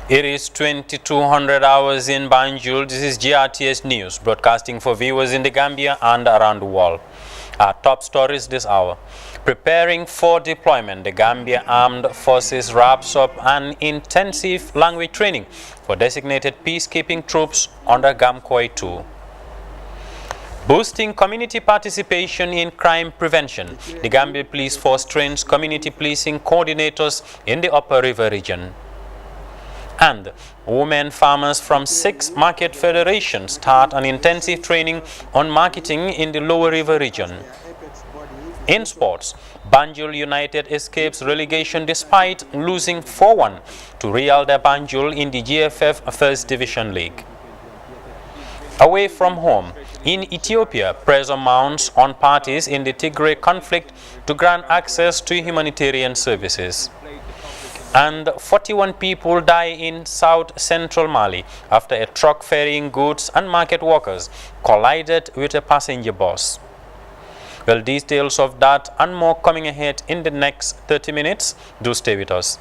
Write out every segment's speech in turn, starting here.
It is 2200 hours in Banjul. This is GRTS News, broadcasting for viewers in the Gambia and around the world. Our top stories this hour. Preparing for deployment, the Gambia Armed Forces wraps up an intensive language training for designated peacekeeping troops under GAMCOI 2. Boosting community participation in crime prevention, the Gambia Police Force trains community policing coordinators in the Upper River region. And women farmers from 6 market federations start an intensive training on marketing in the Lower River region. In sports, Banjul United escapes relegation despite losing 4-1 to Real de Banjul in the GFF First Division League. Away from home, in Ethiopia, pressure mounts on parties in the Tigray conflict to grant access to humanitarian services. And 41 people die in south-central Mali after a truck ferrying goods and market workers collided with a passenger bus. Well, details of that and more coming ahead in the next 30 minutes. Do stay with us.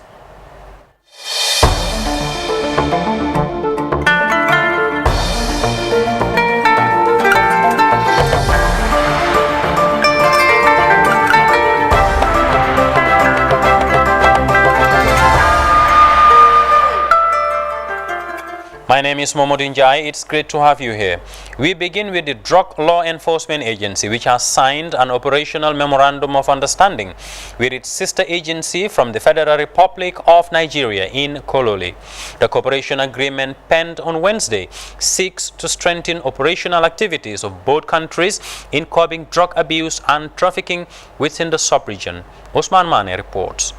My name is Momodou Njai. It's great to have you here. We begin with the Drug Law Enforcement Agency, which has signed an operational memorandum of understanding with its sister agency from the Federal Republic of Nigeria in Kololi. The cooperation agreement penned on Wednesday seeks to strengthen operational activities of both countries in curbing drug abuse and trafficking within the sub-region. Osman Mane reports.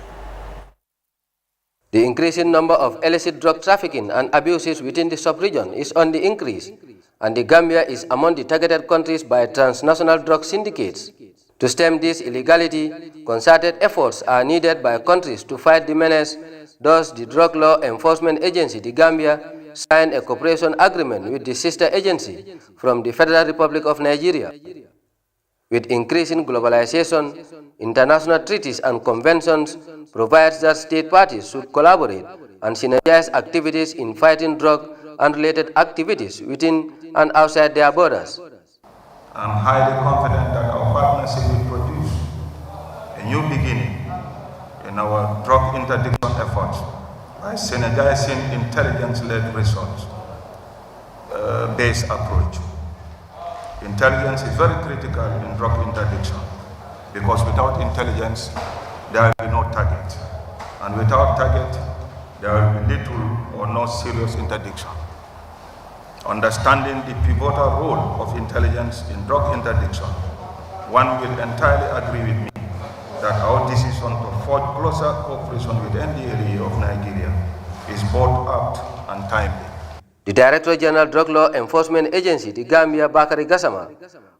The increasing number of illicit drug trafficking and abuses within the sub-region is on the increase, and the Gambia is among the targeted countries by transnational drug syndicates. To stem this illegality, concerted efforts are needed by countries to fight the menace. Thus, the Drug Law Enforcement Agency, the Gambia, signed a cooperation agreement with the sister agency from the Federal Republic of Nigeria. With increasing globalization, international treaties and conventions provides that state parties should collaborate and synergize activities in fighting drug and related activities within and outside their borders. I'm highly confident that our partnership will produce a new beginning in our drug interdiction efforts by synergizing intelligence-led resource-based approach. Intelligence is very critical in drug interdiction because without intelligence, there will be no target. And without target, there will be little or no serious interdiction. Understanding the pivotal role of intelligence in drug interdiction, one will entirely agree with me that our decision to forge closer cooperation with NDLEA of Nigeria is both apt and timely. The Director General Drug Law Enforcement Agency, the Gambia, Bakari Gassama,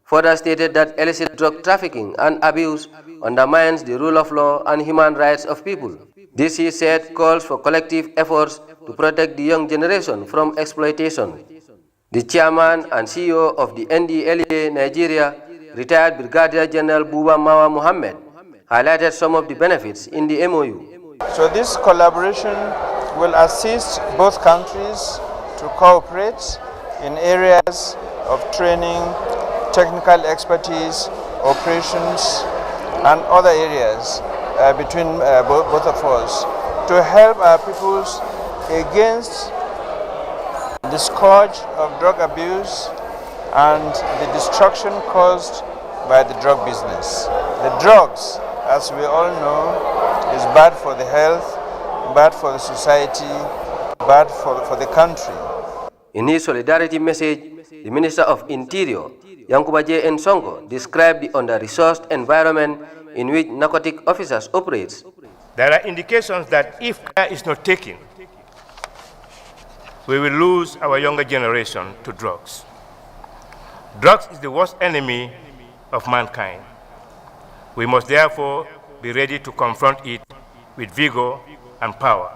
further stated that illicit drug trafficking and abuse undermines the rule of law and human rights of people. This, he said, calls for collective efforts to protect the young generation from exploitation. The chairman and CEO of the NDLEA Nigeria, retired Brigadier General Buba Mawa Mohammed, highlighted some of the benefits in the MOU. So this collaboration will assist both countries to cooperate in areas of training, technical expertise, operations, and other areas between both of us to help our peoples against the scourge of drug abuse and the destruction caused by the drug business. The drugs, as we all know, is bad for the health, bad for the society, bad for the country. In his solidarity message, the Minister of Interior, Yankuba J. Nsongo, described the under-resourced environment in which narcotic officers operate. There are indications that if care is not taken, we will lose our younger generation to drugs. Drugs is the worst enemy of mankind. We must therefore be ready to confront it with vigor and power.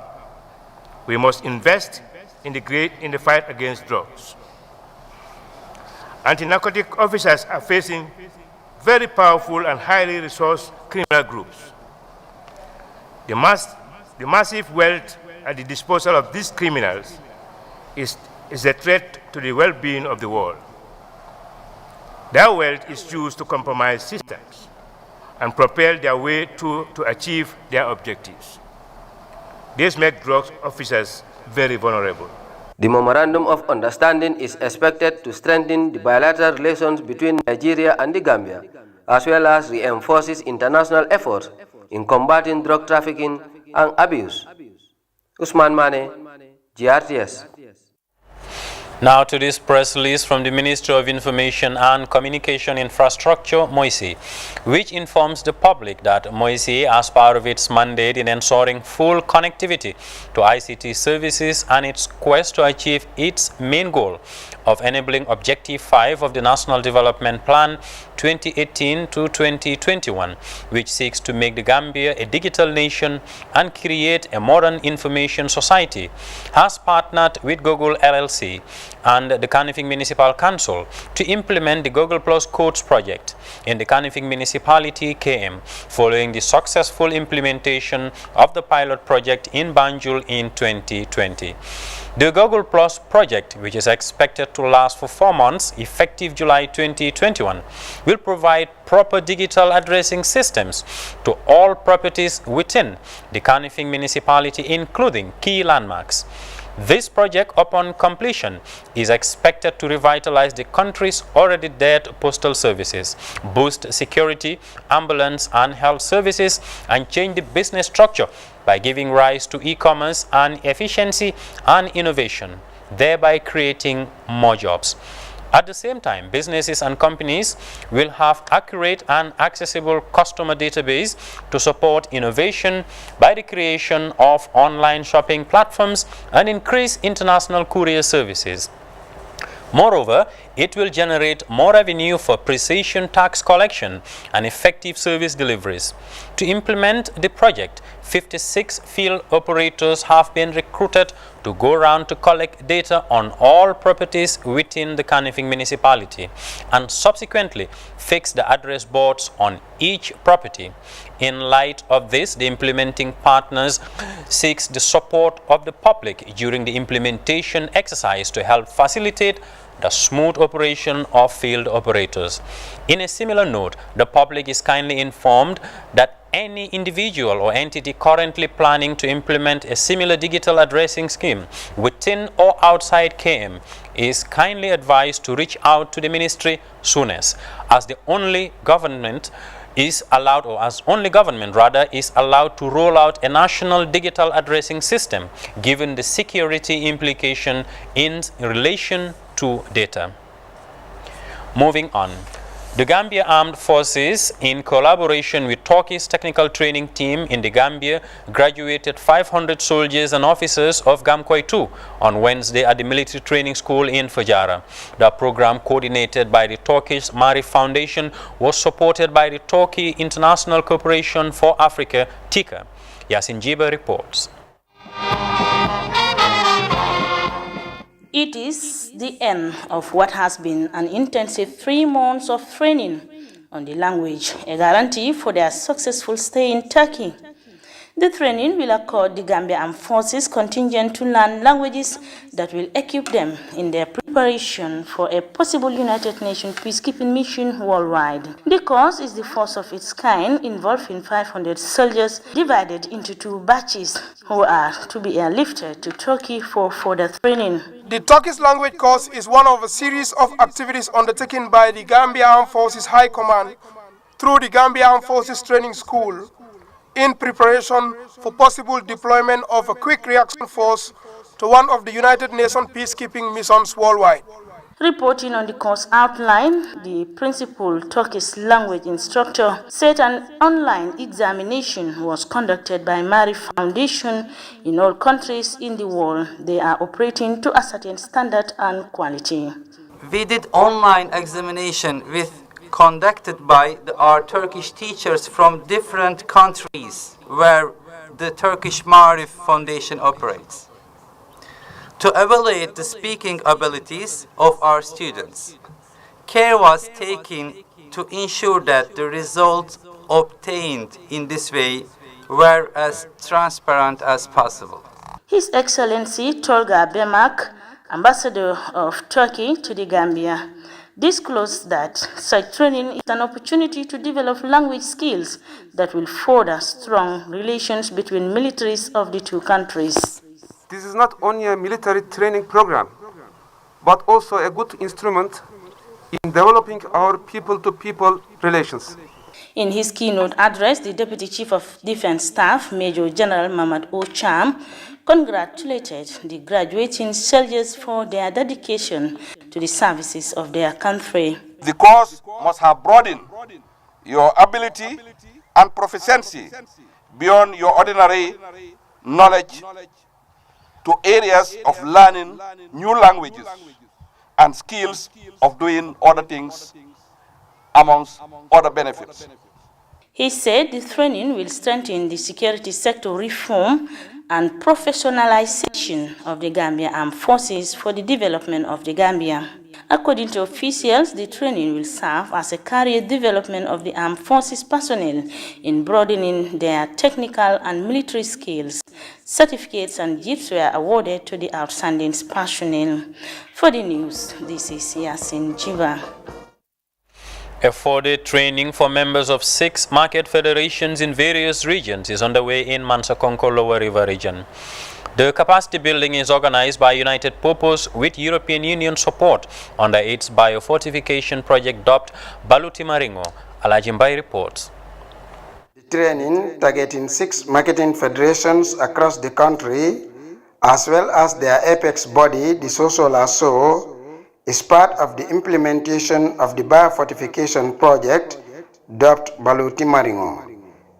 We must invest in the fight against drugs. Anti-narcotic officers are facing very powerful and highly resourced criminal groups. The massive wealth at the disposal of these criminals is a threat to the well-being of the world. Their wealth is used to compromise systems and propel their way to achieve their objectives. This makes drug officers very vulnerable. The Memorandum of Understanding is expected to strengthen the bilateral relations between Nigeria and the Gambia, as well as reinforces international efforts in combating drug trafficking and abuse. Usman Mane, GRTS. Now to this press release from the Ministry of Information and Communication Infrastructure, MOISI, which informs the public that MOISI, as part of its mandate in ensuring full connectivity to ICT services and its quest to achieve its main goal of enabling Objective 5 of the National Development Plan 2018 to 2021, which seeks to make the Gambia a digital nation and create a modern information society, has partnered with Google LLC and the Kanifing Municipal Council to implement the Google Plus Codes project in the Kanifing Municipality KM, following the successful implementation of the pilot project in Banjul in 2020. The Google Plus project, which is expected to last for 4 months, effective July 2021, will provide proper digital addressing systems to all properties within the Kanifing municipality, including key landmarks. This project, upon completion, is expected to revitalize the country's already dead postal services, boost security, ambulance and health services, and change the business structure by giving rise to e-commerce and efficiency and innovation, thereby creating more jobs. At the same time, businesses and companies will have accurate and accessible customer database to support innovation by the creation of online shopping platforms and increase international courier services. Moreover, it will generate more revenue for precision tax collection and effective service deliveries. To implement the project, 56 field operators have been recruited to go around to collect data on all properties within the Kanifing municipality and subsequently fix the address boards on each property. In light of this, the implementing partners seeks the support of the public during the implementation exercise to help facilitate the smooth operation of field operators. In a similar note, the public is kindly informed that any individual or entity currently planning to implement a similar digital addressing scheme within or outside KM is kindly advised to reach out to the ministry soonest, as the only government is allowed, or as only government rather, is allowed to roll out a national digital addressing system, given the security implication in relation to data. Moving on. The Gambia Armed Forces, in collaboration with Turkey's technical training team in the Gambia, graduated 500 soldiers and officers of Gamkoi 2 on Wednesday at the military training school in Fajara. The program, coordinated by the Turkish Marif Foundation, was supported by the Turkey International Corporation for Africa, TICA. Yasin Jiba reports. It is the end of what has been an intensive 3 months of training on the language, a guarantee for their successful stay in Turkey. The training will accord the Gambia Armed Forces contingent to learn languages that will equip them in their preparation for a possible United Nations peacekeeping mission worldwide. The course is the first of its kind, involving 500 soldiers divided into 2 batches who are to be airlifted to Turkey for further training. The Turkish language course is one of a series of activities undertaken by the Gambia Armed Forces High Command through the Gambia Armed Forces Training School in preparation for possible deployment of a quick reaction force to one of the United Nations peacekeeping missions worldwide. Reporting on the course outline, the principal Turkish language instructor said an online examination was conducted by Marif Foundation in all countries in the world. They are operating to a certain standard and quality. We did online examination conducted by our Turkish teachers from different countries where the Turkish Marif Foundation operates, to evaluate the speaking abilities of our students. Care was taken to ensure that the results obtained in this way were as transparent as possible. His Excellency Tolga Bemak, Ambassador of Turkey to the Gambia, disclosed that such training is an opportunity to develop language skills that will further strong relations between militaries of the two countries. This is not only a military training program, but also a good instrument in developing our people-to-people relations. In his keynote address, the Deputy Chief of Defense Staff, Major General Mamad Ocham, congratulated the graduating soldiers for their dedication to the services of their country. The course must have broadened your ability and proficiency beyond your ordinary knowledge to areas of learning new languages and skills of doing other things, amongst other benefits. He said the training will strengthen the security sector reform and professionalization of the Gambia Armed Forces for the development of the Gambia. According to officials, the training will serve as a career development of the Armed Forces personnel in broadening their technical and military skills. Certificates and gifts were awarded to the outstanding personnel. For the news, this is Yasin Jiva. A 4-day training for members of 6 market federations in various regions is underway in Mansakonko Lower River region. The capacity building is organized by United Purpose with European Union support under its biofortification project dubbed Baluti Maringo. Alajimbai reports. The training targeting 6 marketing federations across the country, as well as their apex body, the Sosolaso, is part of the implementation of the biofortification project dubbed Baluti Maringo,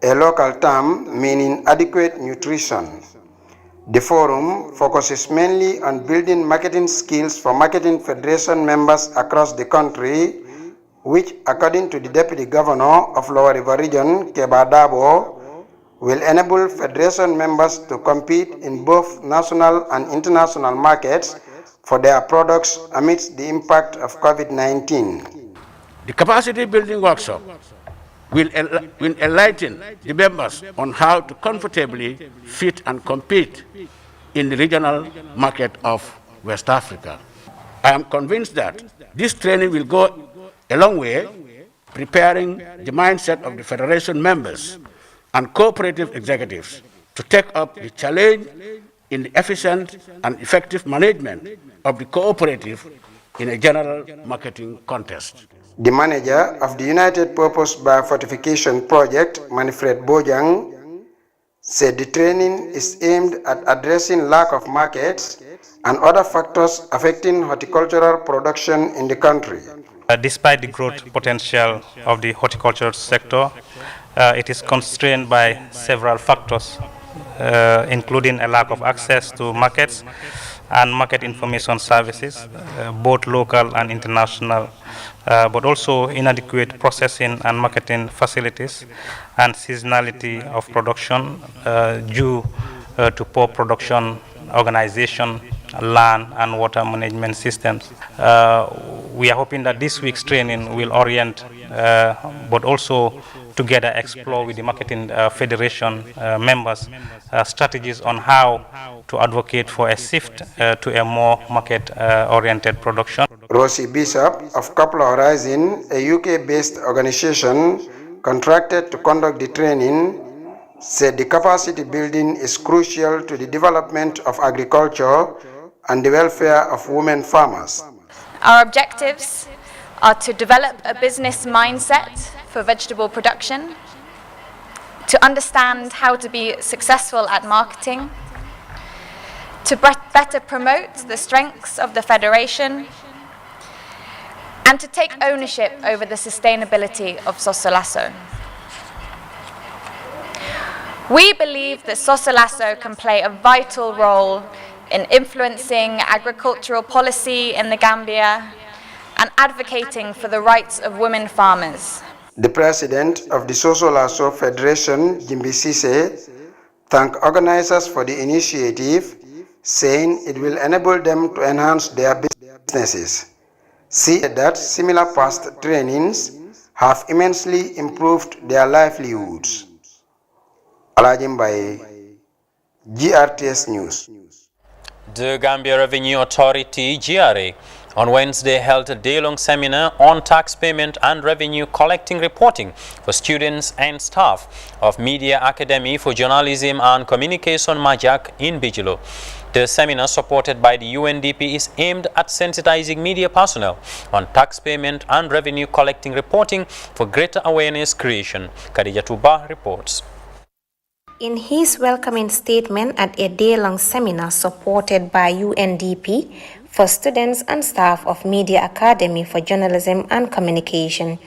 a local term meaning adequate nutrition. The forum focuses mainly on building marketing skills for marketing federation members across the country, which, according to the Deputy Governor of Lower River Region, Keba Dabo, will enable federation members to compete in both national and international markets for their products amidst the impact of COVID-19. The capacity building workshop will enlighten the members on how to comfortably fit and compete in the regional market of West Africa. I am convinced that this training will go a long way preparing the mindset of the Federation members and cooperative executives to take up the challenge in the efficient and effective management of the cooperative in a general marketing contest. The manager of the United Purpose Biofortification Project, Manfred Bojang, said the training is aimed at addressing lack of markets and other factors affecting horticultural production in the country. Despite the growth potential of the horticulture sector, it is constrained by several factors, including a lack of access to markets and market information services, both local and international, but also inadequate processing and marketing facilities and seasonality of production due to poor production organization, land and water management systems. We are hoping that this week's training will orient, but also together explore with the marketing federation members strategies on how to advocate for a shift to a more market-oriented production. Rosie Bishop of Kapla Horizon, a UK-based organization contracted to conduct the training, said the capacity building is crucial to the development of agriculture and the welfare of women farmers. Our objectives are to develop a business mindset for vegetable production, to understand how to be successful at marketing, to better promote the strengths of the Federation, and to take ownership over the sustainability of Sosolaso. We believe that Sosolaso can play a vital role in influencing agricultural policy in the Gambia and advocating for the rights of women farmers. The president of the Sosolaso Federation, Jimbi Sise, thanked organizers for the initiative, saying it will enable them to enhance their businesses. She said that similar past trainings have immensely improved their livelihoods. Alajimbai, GRTS News. The Gambia Revenue Authority, GRA, on Wednesday held a day-long seminar on tax payment and revenue collecting reporting for students and staff of Media Academy for Journalism and Communication Majak in Bijilo. The seminar, supported by the UNDP, is aimed at sensitizing media personnel on tax payment and revenue collecting reporting for greater awareness creation. Khadija Tuba reports. In his welcoming statement at a day-long seminar supported by UNDP for students and staff of Media Academy for Journalism and Communication,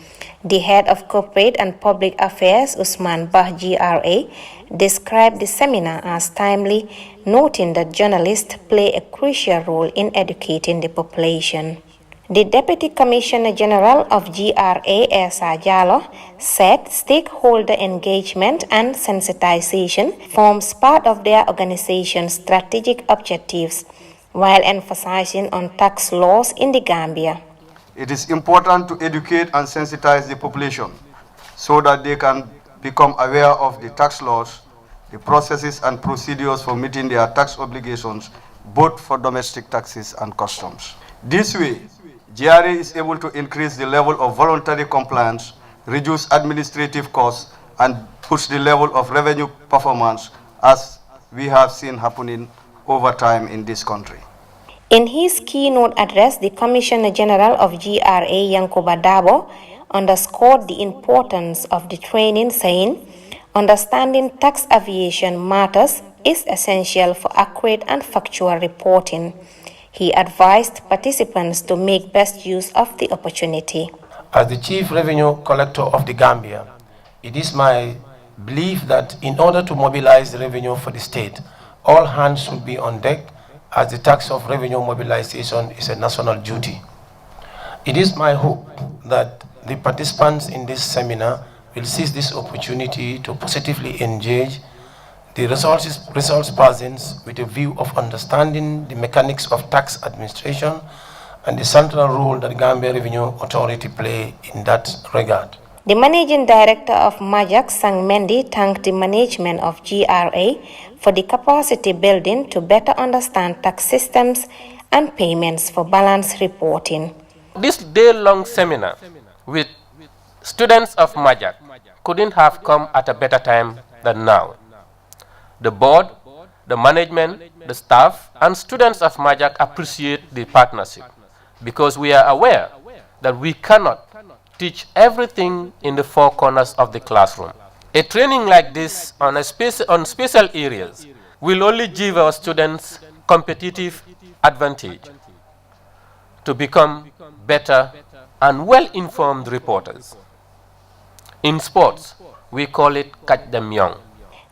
the head of Corporate and Public Affairs, Usman Bah GRA, described the seminar as timely, noting that journalists play a crucial role in educating the population. The Deputy Commissioner General of GRA, Esa Jallo, said stakeholder engagement and sensitization forms part of their organization's strategic objectives, while emphasizing on tax laws in the Gambia. It is important to educate and sensitize the population so that they can become aware of the tax laws, the processes and procedures for meeting their tax obligations, both for domestic taxes and customs. This way, GRA is able to increase the level of voluntary compliance, reduce administrative costs, and push the level of revenue performance as we have seen happening over time in this country. In his keynote address, the Commissioner General of GRA, Yankuba Dabo, underscored the importance of the training, saying, understanding tax aviation matters is essential for accurate and factual reporting. He advised participants to make best use of the opportunity. As the Chief Revenue Collector of the Gambia, it is my belief that in order to mobilize the revenue for the state, all hands should be on deck, as the tax of revenue mobilization is a national duty. It is my hope that the participants in this seminar will seize this opportunity to positively engage the resource persons with a view of understanding the mechanics of tax administration and the central role that the Gambia Revenue Authority play in that regard. The Managing Director of Majak, Sang Mendi, thanked the management of GRA for the capacity building to better understand tax systems and payments for balance reporting. This day-long seminar with students of Majak couldn't have come at a better time than now. The board, the management, the staff, and students of Majak appreciate the partnership because we are aware that we cannot teach everything in the four corners of the classroom. A training like this on special areas will only give our students competitive advantage to become better and well-informed reporters. In sports, we call it catch them young.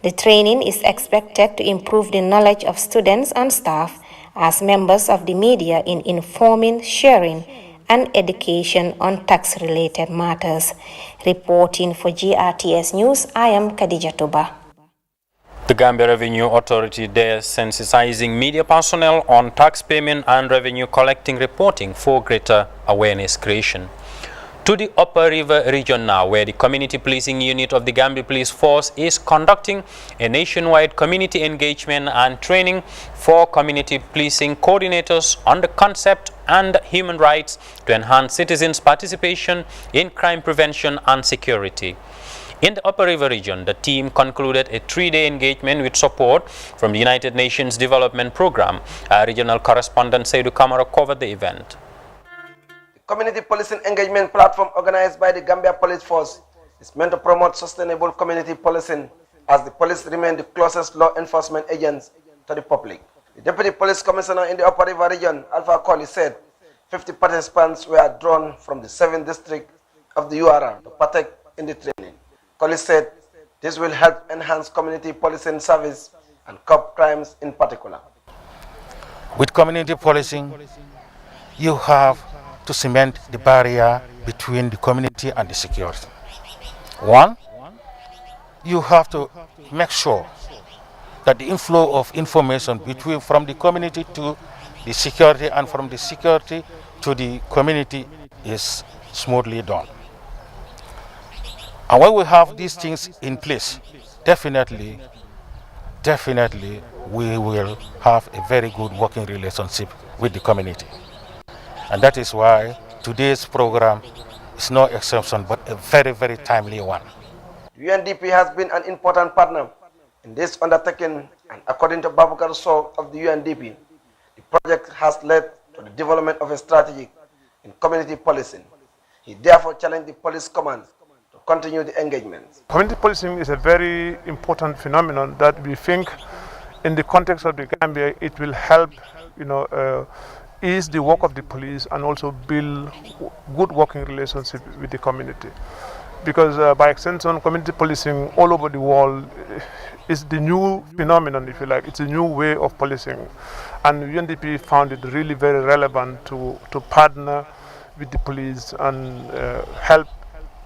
The training is expected to improve the knowledge of students and staff as members of the media in informing, sharing, and education on tax-related matters. Reporting for GRTS News, I am Khadija Tuba. The Gambia Revenue Authority there sensitizing media personnel on tax payment and revenue collecting reporting for greater awareness creation. To the Upper River region now, where the Community Policing Unit of the Gambia Police Force is conducting a nationwide community engagement and training for community policing coordinators on the concept and human rights to enhance citizens' participation in crime prevention and security. In the Upper River region, the team concluded a 3-day engagement with support from the United Nations Development Program. Our regional correspondent Seydou Kamara covered the event. Community Policing Engagement Platform organized by the Gambia Police Force is meant to promote sustainable community policing as the police remain the closest law enforcement agents to the public. The Deputy Police Commissioner in the Upper River region, Alpha Colley, said 50 participants were drawn from the 7th district of the URR to partake in the training. Colley said this will help enhance community policing service and curb crimes in particular. With community policing, you have to cement the barrier between the community and the security. One, you have to make sure that the inflow of information from the community to the security and from the security to the community is smoothly done. And when we have these things in place, definitely definitely we will have a very good working relationship with the community. And that is why today's program is no exception, but a very, very timely one. UNDP has been an important partner in this undertaking, and according to Babukar Sow of the UNDP, the project has led to the development of a strategy in community policing. He therefore challenged the police command to continue the engagement. Community policing is a very important phenomenon that we think in the context of the Gambia, it will help, ease the work of the police and also build good working relationship with the community. Because by extension, community policing all over the world is the new phenomenon, if you like. It's a new way of policing. And UNDP found it really very relevant to partner with the police and help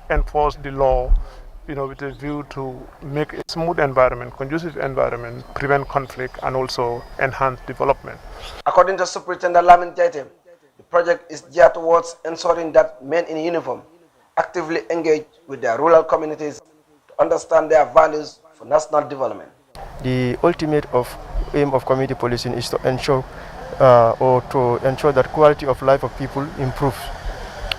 enforce the law, with a view to make a smooth environment, conducive environment, prevent conflict, and also enhance development. According to Superintendent Lamin Jaite, the project is geared towards ensuring that men in uniform actively engage with their rural communities to understand their values for national development. The ultimate aim of community policing is to ensure that quality of life of people improves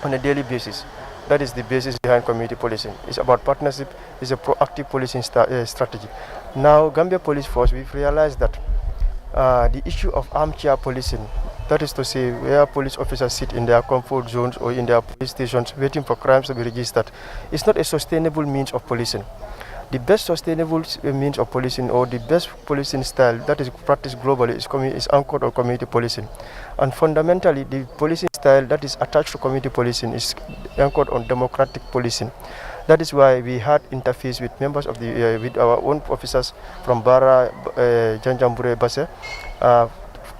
on a daily basis. That is the basis behind community policing. It's about partnership. It's a proactive policing strategy. Now, Gambia Police Force, we've realized that the issue of armchair policing, that is to say, where police officers sit in their comfort zones or in their police stations waiting for crimes to be registered, is not a sustainable means of policing. The best sustainable means of policing, or the best policing style that is practiced globally, is anchored on community policing. And fundamentally, the policing style that is attached to community policing is anchored on democratic policing. That is why we had interface with members of with our own officers from Bara, Janjambure, Basse,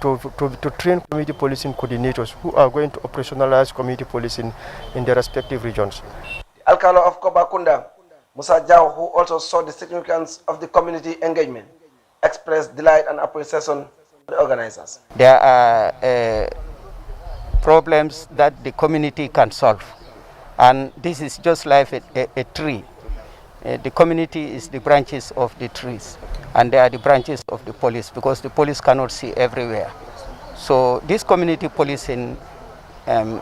to train community policing coordinators who are going to operationalize community policing in their respective regions. The Alcalo of Kobakunda, Musa Jao, who also saw the significance of the community engagement, expressed delight and appreciation to the organizers. There are problems that the community can solve, and this is just like a tree. The community is the branches of the trees, and they are the branches of the police, because the police cannot see everywhere. So this community policing,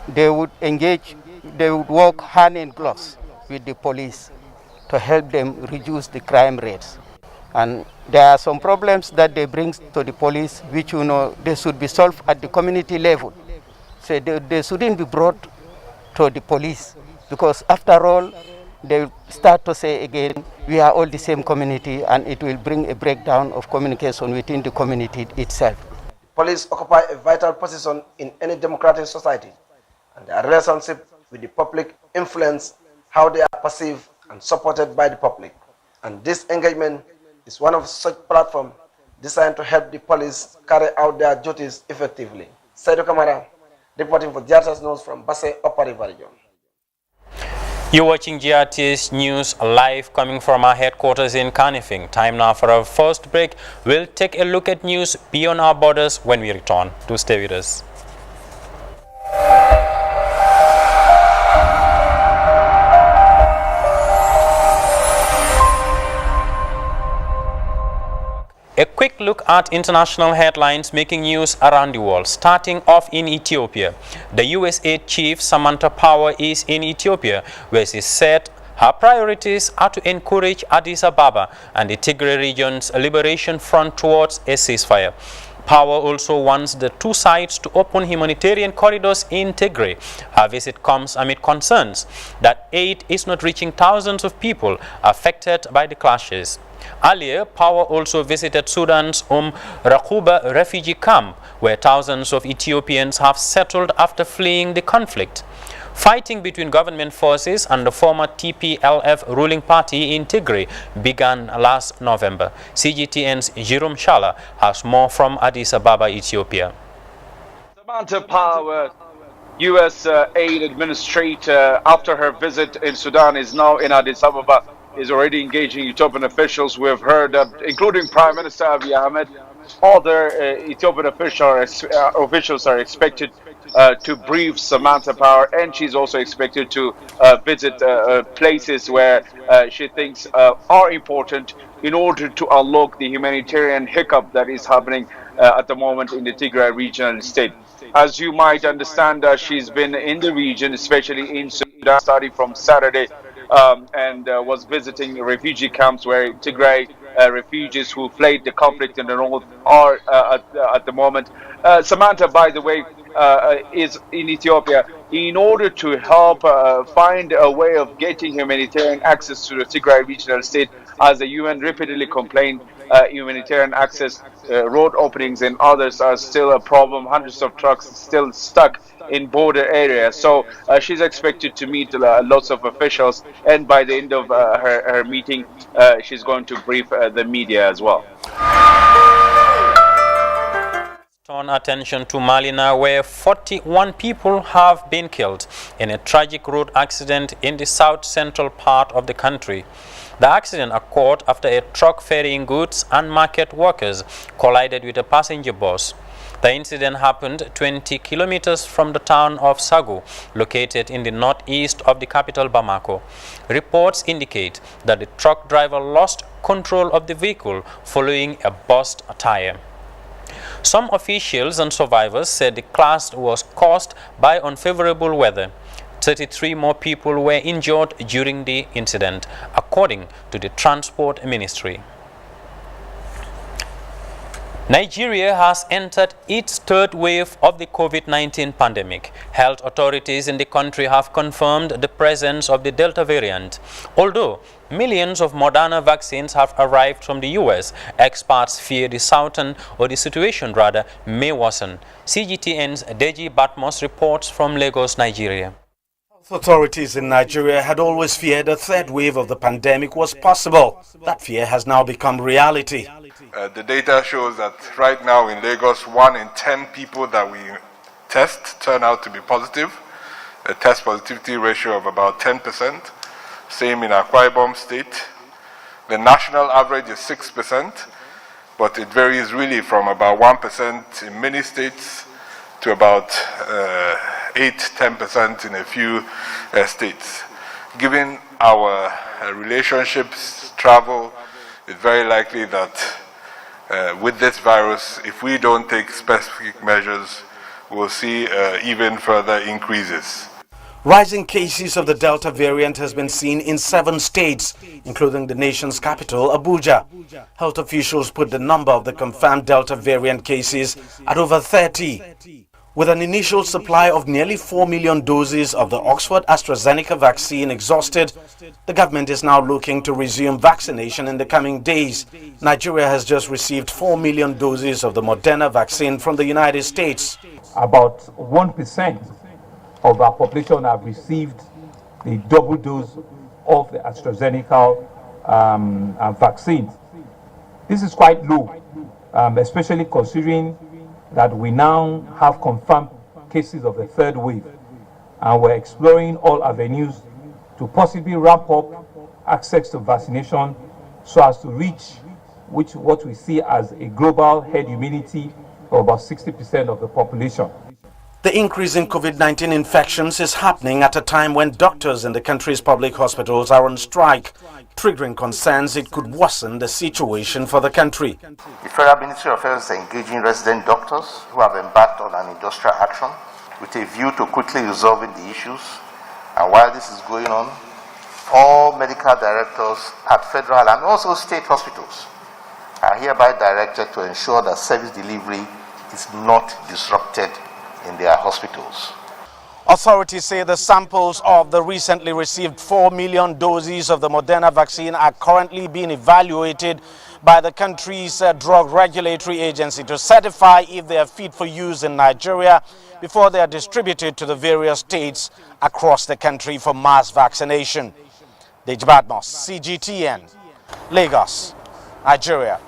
they would engage, they would work hand in gloves with the police to help them reduce the crime rates. And there are some problems that they bring to the police which they should be solved at the community level. So they shouldn't be brought to the police, because after all, they start to say again, we are all the same community, and it will bring a breakdown of communication within the community itself. Police occupy a vital position in any democratic society, and their relationship with the public influence how they are perceived and supported by the public. And this engagement is one of such platforms designed to help the police carry out their duties effectively. Saidu Kamara, reporting for GRTS News from Basse, Upper River Region. You're watching GRTS News live, coming from our headquarters in Kanifing. Time now for our first break. We'll take a look at news beyond our borders when we return. Do stay with us. A quick look at international headlines making news around the world. Starting off in Ethiopia, the USAID chief Samantha Power is in Ethiopia, where she said her priorities are to encourage Addis Ababa and the Tigray region's liberation front towards a ceasefire. Power also wants the two sides to open humanitarian corridors in Tigray. Her visit comes amid concerns that aid is not reaching thousands of people affected by the clashes. Earlier, Power also visited Sudan's Rakuba refugee camp, where thousands of Ethiopians have settled after fleeing the conflict. Fighting between government forces and the former TPLF ruling party in Tigray began last November. CGTN's Jerome Shala has more from Addis Ababa, Ethiopia. Samantha Power, U.S. aid administrator, after her visit in Sudan, is now in Addis Ababa, is already engaging Ethiopian officials. We have heard that, including Prime Minister Abiy Ahmed, other Ethiopian officials are expected to brief Samantha Power, and she's also expected to visit places where she thinks are important in order to unlock the humanitarian hiccup that is happening at the moment in the Tigray regional state. As you might understand, she's been in the region, especially in Sudan, starting from Saturday, and was visiting refugee camps where Tigray refugees who fled the conflict in the north are at the moment. Samantha, by the way, is in Ethiopia in order to help find a way of getting humanitarian access to the Tigray regional state, as the UN repeatedly complained. Humanitarian access, road openings, and others are still a problem. Hundreds of trucks still stuck in border areas. So she's expected to meet lots of officials, and by the end of her meeting, she's going to brief the media as well. Turn attention to Mali now, where 41 people have been killed in a tragic road accident in the south-central part of the country. The accident occurred after a truck ferrying goods and market workers collided with a passenger bus. The incident happened 20 kilometers from the town of Sagu, located in the northeast of the capital Bamako. Reports indicate that the truck driver lost control of the vehicle following a burst tire. Some officials and survivors said the crash was caused by unfavorable weather. 33 more people were injured during the incident, according to the Transport Ministry. Nigeria has entered its third wave of the COVID-19 pandemic. Health authorities in the country have confirmed the presence of the Delta variant. Although millions of Moderna vaccines have arrived from the US, experts fear the situation may worsen. CGTN's Deji Batmos reports from Lagos, Nigeria. Authorities in Nigeria had always feared a third wave of the pandemic was possible. That fear has now become reality. The data shows that right now in Lagos, 1 in 10 people that we test turn out to be positive, a test positivity ratio of about 10%. Same in Akwa Ibom State. The national average is 6%, but it varies really from about 1% in many states to about 8-10% in a few states. Given our relationships, travel, it's very likely that with this virus, if we don't take specific measures, we'll see even further increases. Rising cases of the Delta variant has been seen in 7 states, including the nation's capital, Abuja. Health officials put the number of the confirmed Delta variant cases at over 30. With an initial supply of nearly 4 million doses of the Oxford AstraZeneca vaccine exhausted, the government is now looking to resume vaccination in the coming days. Nigeria has just received 4 million doses of the Moderna vaccine from the United States. About 1% of our population have received the double dose of the AstraZeneca vaccine. This is quite low, especially considering that we now have confirmed cases of the third wave, and we're exploring all avenues to possibly ramp up access to vaccination so as to reach what we see as a global herd immunity of about 60% of the population. The increase in COVID-19 infections is happening at a time when doctors in the country's public hospitals are on strike, triggering concerns it could worsen the situation for the country. The Federal Ministry of Health is engaging resident doctors who have embarked on an industrial action with a view to quickly resolving the issues. And while this is going on, all medical directors at federal and also state hospitals are hereby directed to ensure that service delivery is not disrupted in their hospitals. Authorities say the samples of the recently received 4 million doses of the Moderna vaccine are currently being evaluated by the country's drug regulatory agency to certify if they are fit for use in Nigeria before they are distributed to the various states across the country for mass vaccination. Deji Batmos, CGTN, Lagos, Nigeria.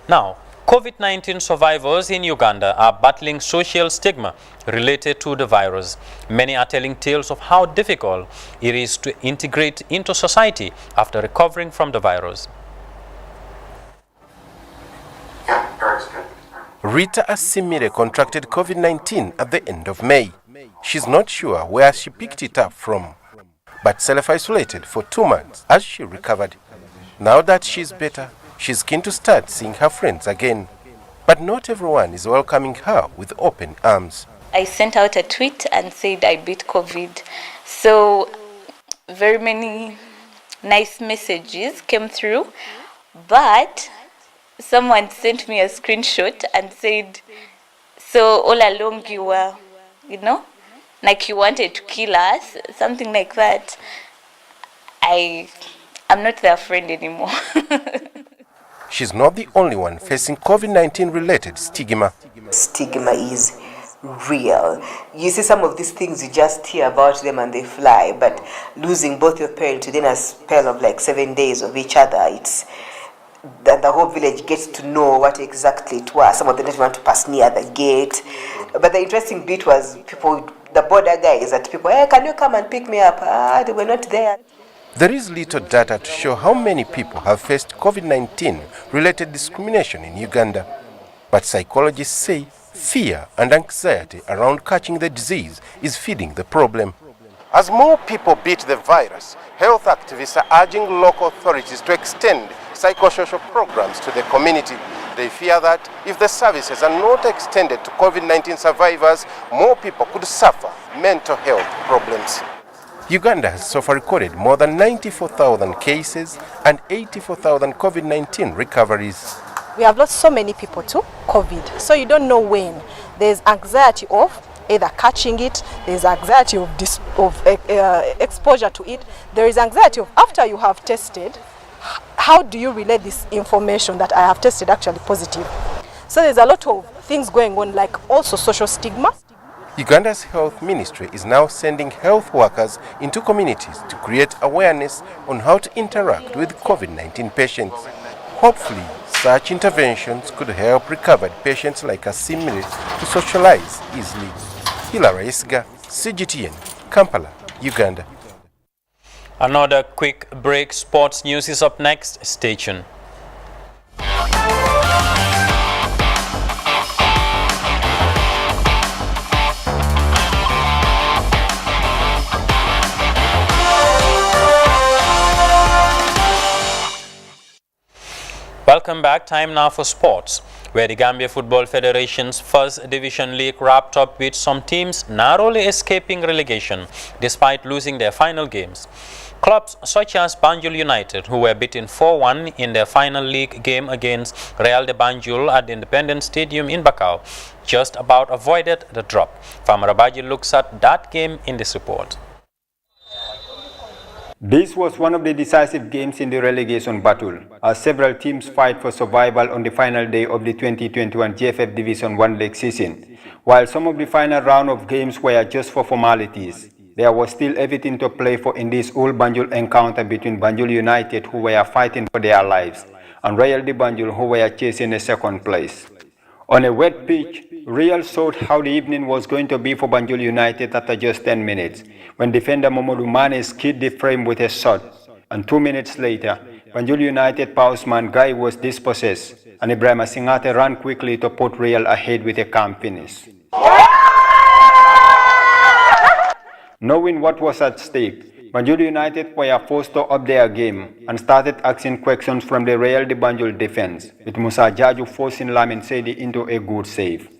Now, COVID-19 survivors in Uganda are battling social stigma related to the virus. Many are telling tales of how difficult it is to integrate into society after recovering from the virus. Rita Asimire contracted COVID-19 at the end of May. She's not sure where she picked it up from, but self-isolated for 2 months as she recovered. Now that she's better, she's keen to start seeing her friends again. But not everyone is welcoming her with open arms. I sent out a tweet and said I beat COVID. So very many nice messages came through, but someone sent me a screenshot and said, so all along you were, like you wanted to kill us, something like that. I'm not their friend anymore. She's not the only one facing COVID-19 related stigma. Stigma is real. You see some of these things, you just hear about them and they fly, but losing both your parents within a spell of like 7 days of each other, it's that the whole village gets to know what exactly it was. Some of them didn't want to pass near the gate. But the interesting bit was the border guys, that people, hey, can you come and pick me up? They were not there. There is little data to show how many people have faced COVID-19 related discrimination in Uganda. But psychologists say fear and anxiety around catching the disease is feeding the problem. As more people beat the virus, health activists are urging local authorities to extend psychosocial programs to the community. They fear that if the services are not extended to COVID-19 survivors, more people could suffer mental health problems. Uganda has so far recorded more than 94,000 cases and 84,000 COVID-19 recoveries. We have lost so many people to COVID, so you don't know when. There's anxiety of either catching it, there's anxiety of exposure to it, there is anxiety of after you have tested, how do you relay this information that I have tested actually positive? So there's a lot of things going on, like also social stigma. Uganda's health ministry is now sending health workers into communities to create awareness on how to interact with COVID-19 patients. Hopefully, such interventions could help recovered patients like Asimile to socialize easily. Hilary Isga, CGTN, Kampala, Uganda. Another quick break. Sports news is up next. Stay tuned. Welcome back. Time now for sports, where the Gambia Football Federation's First Division League wrapped up with some teams narrowly escaping relegation despite losing their final games. Clubs such as Banjul United, who were beaten 4-1 in their final league game against Real de Banjul at the Independence Stadium in Bakau, just about avoided the drop. Famarabaji looks at that game in this report. This was one of the decisive games in the relegation battle, as several teams fight for survival on the final day of the 2021 GFF Division 1 league season. While some of the final round of games were just for formalities, there was still everything to play for in this old Banjul encounter between Banjul United, who were fighting for their lives, and Real de Banjul, who were chasing a second place. On a wet pitch, Real showed how the evening was going to be for Banjul United after just 10 minutes, when defender Mamadou Mane skid the frame with a shot, and 2 minutes later, Banjul United powerman Guy was dispossessed, and Ibrahim Singate ran quickly to put Real ahead with a calm finish. Knowing what was at stake, Banjul United were forced to up their game and started asking questions from the Real de Banjul defense, with Musa Jaju forcing Lamin Sedi into a good save.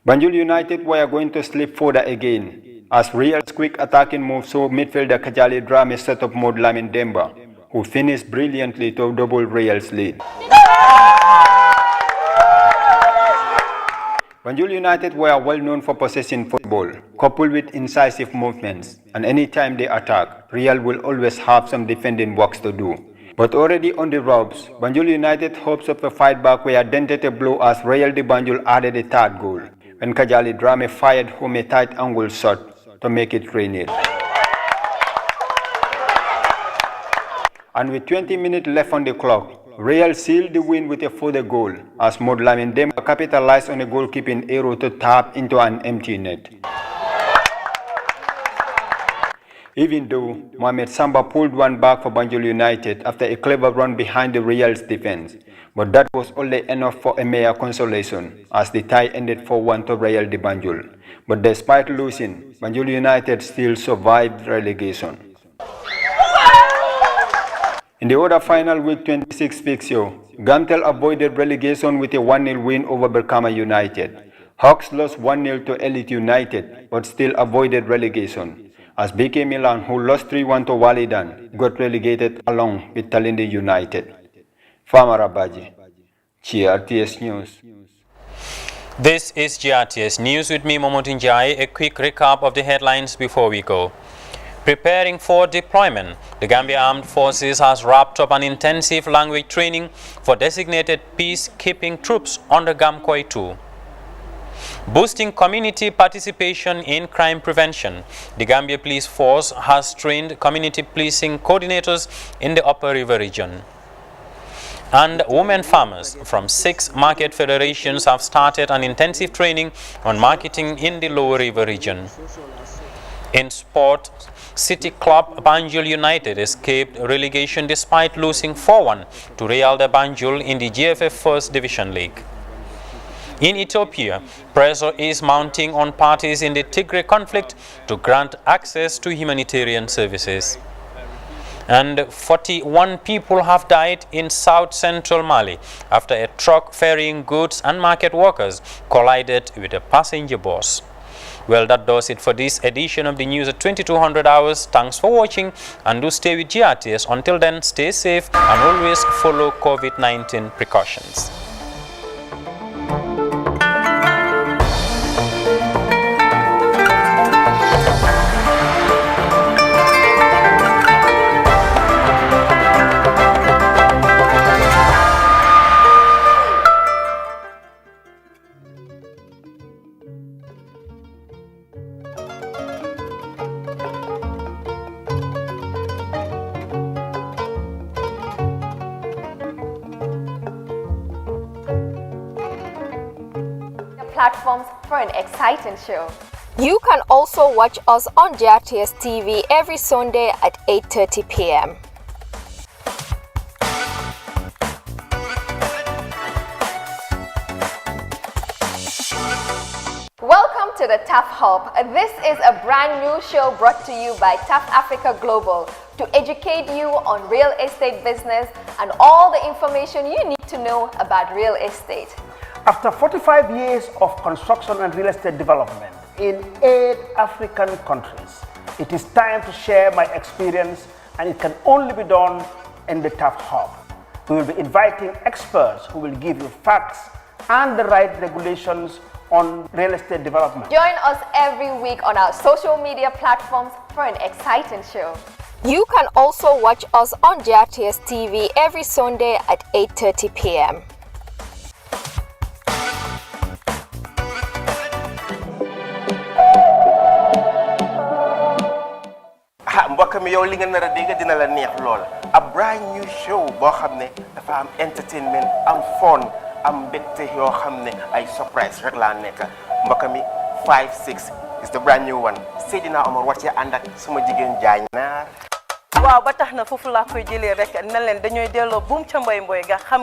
Banjul United were going to slip further again, as Real's quick attacking move saw midfielder Kajali Drame set up mode Lamin Demba, who finished brilliantly to double Real's lead. Banjul United were well known for possessing football, coupled with incisive movements, and anytime they attack, Real will always have some defending works to do. But already on the ropes, Banjul United hopes of a fight back were dented a blow as Real de Banjul added a third goal, when Kajali Drame fired home a tight angle shot to make it 3-0. And with 20 minutes left on the clock, Real sealed the win with a further goal as Modlamin Demba capitalized on a goalkeeping error to tap into an empty net. even though Mohamed Samba pulled one back for Banjul United after a clever run behind the Real's defense. But that was only enough for a mere consolation, as the tie ended 4-1 to Real de Banjul. But despite losing, Banjul United still survived relegation. In the other final Week 26 fixture, Gamtel avoided relegation with a 1-0 win over Berkama United. Hawks lost 1-0 to Elite United, but still avoided relegation, as BK Milan, who lost 3-1 to Walidan, got relegated along with Talinde United. Famara Baji, GRTS News. This is GRTS News with me, Momotin Jai. A quick recap of the headlines before we go. Preparing for deployment, the Gambia Armed Forces has wrapped up an intensive language training for designated peacekeeping troops under Gamkoi 2. Boosting community participation in crime prevention, the Gambia Police Force has trained community policing coordinators in the Upper River region. And women farmers from 6 market federations have started an intensive training on marketing in the Lower River region. In sport, City Club Banjul United escaped relegation despite losing 4-1 to Real de Banjul in the GFF First Division League. In Ethiopia, pressure is mounting on parties in the Tigray conflict to grant access to humanitarian services. And 41 people have died in south-central Mali after a truck ferrying goods and market workers collided with a passenger bus. Well, that does it for this edition of the news at 2200 hours. Thanks for watching, and do stay with GRTS. Until then, stay safe and always follow COVID-19 precautions. Platforms for an exciting show. You can also watch us on GRTS TV every Sunday at 8:30 p.m. Welcome to the TAF Hub. This is a brand new show brought to you by TAF Africa Global to educate you on real estate business and all the information you need to know about real estate. After 45 years of construction and real estate development in 8 African countries, it is time to share my experience, and it can only be done in the TAF Hub. We will be inviting experts who will give you facts and the right regulations on real estate development. Join us every week on our social media platforms for an exciting show. You can also watch us on GRTS TV every Sunday at 8:30 p.m. mbokk mi yow li nga nar a dégg dina la neex lool a brand new show boo xam ne dafa am entertainment am fun am mbégte yoo xam ne ay surprise rek laa nekk mbokk mi 5-6 is the brand new one Seydina Omar war cee ànd ak suma jigéen jaañ naar waaw ba tax na foofu laa koy jëlee rek na leen dañooy delloo buum ca mboy mboy ga xam